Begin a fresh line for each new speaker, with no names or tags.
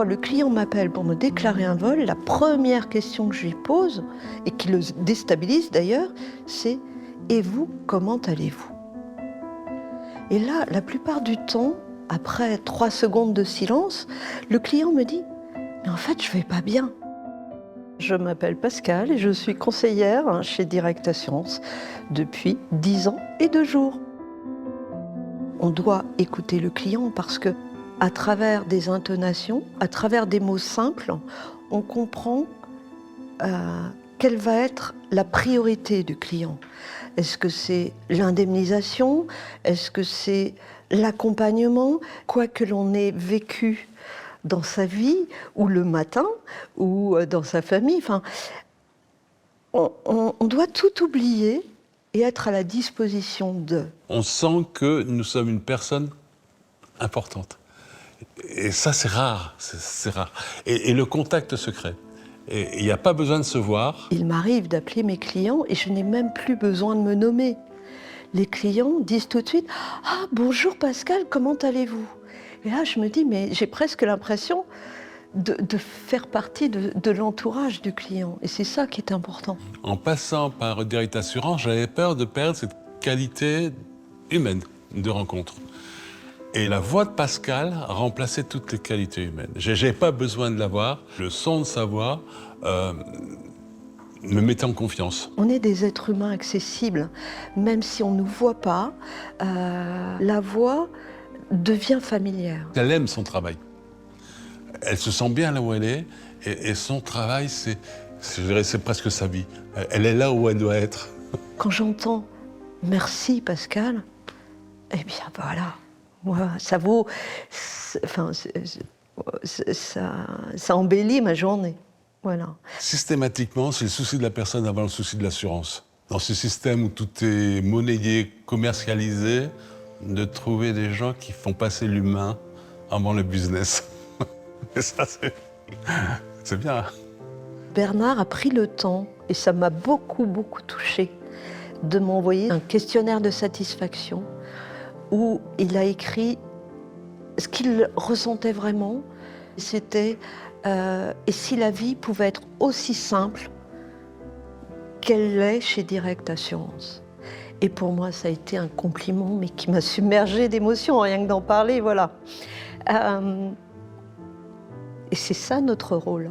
quand le client m'appelle pour me déclarer un vol, la première question que je lui pose, et qui le déstabilise d'ailleurs, c'est « Et vous, comment allez-vous » Et là, la plupart du temps, après 3 secondes de silence, le client me dit « Mais en fait, je ne vais pas bien ». Je m'appelle Pascale et je suis conseillère chez Direct Assurance depuis 10 ans et 2 jours. On doit écouter le client parce que, à travers des intonations, à travers des mots simples, on comprend quelle va être la priorité du client. Est-ce que c'est l'indemnisation? Est-ce que c'est l'accompagnement? Quoi que l'on ait vécu dans sa vie, ou le matin, ou dans sa famille, enfin, on doit tout oublier et être à la disposition de.
On sent que nous sommes une personne importante. Et ça, c'est rare, c'est rare. Et le contact se crée. Et il n'y a pas besoin de se voir.
Il m'arrive d'appeler mes clients et je n'ai même plus besoin de me nommer. Les clients disent tout de suite « Ah, bonjour Pascal, comment allez-vous » Et là, je me dis, mais j'ai presque l'impression de faire partie de l'entourage du client. Et c'est ça qui est important.
En passant par Direct Assurance, j'avais peur de perdre cette qualité humaine de rencontre. Et la voix de Pascal remplaçait toutes les qualités humaines. Je n'avais pas besoin de la voir. Le son de sa voix me mettait en confiance.
On est des êtres humains accessibles. Même si on ne nous voit pas, la voix devient familière.
Elle aime son travail. Elle se sent bien là où elle est. Et son travail, je dirais, c'est presque sa vie. Elle est là où elle doit être.
Quand j'entends « Merci Pascal », eh bien voilà. Moi, ça vaut, enfin, ça embellit ma journée. Voilà.
Systématiquement, c'est le souci de la personne avant le souci de l'assurance. Dans ce système où tout est monnayé, commercialisé, de trouver des gens qui font passer l'humain avant le business. Et ça, c'est bien.
Bernard a pris le temps, et ça m'a beaucoup touchée, de m'envoyer un questionnaire de satisfaction où il a écrit ce qu'il ressentait vraiment. C'était et si la vie pouvait être aussi simple qu'elle l'est chez Direct Assurance. Et pour moi, ça a été un compliment, mais qui m'a submergée d'émotions, rien que d'en parler, voilà. Et c'est ça notre rôle.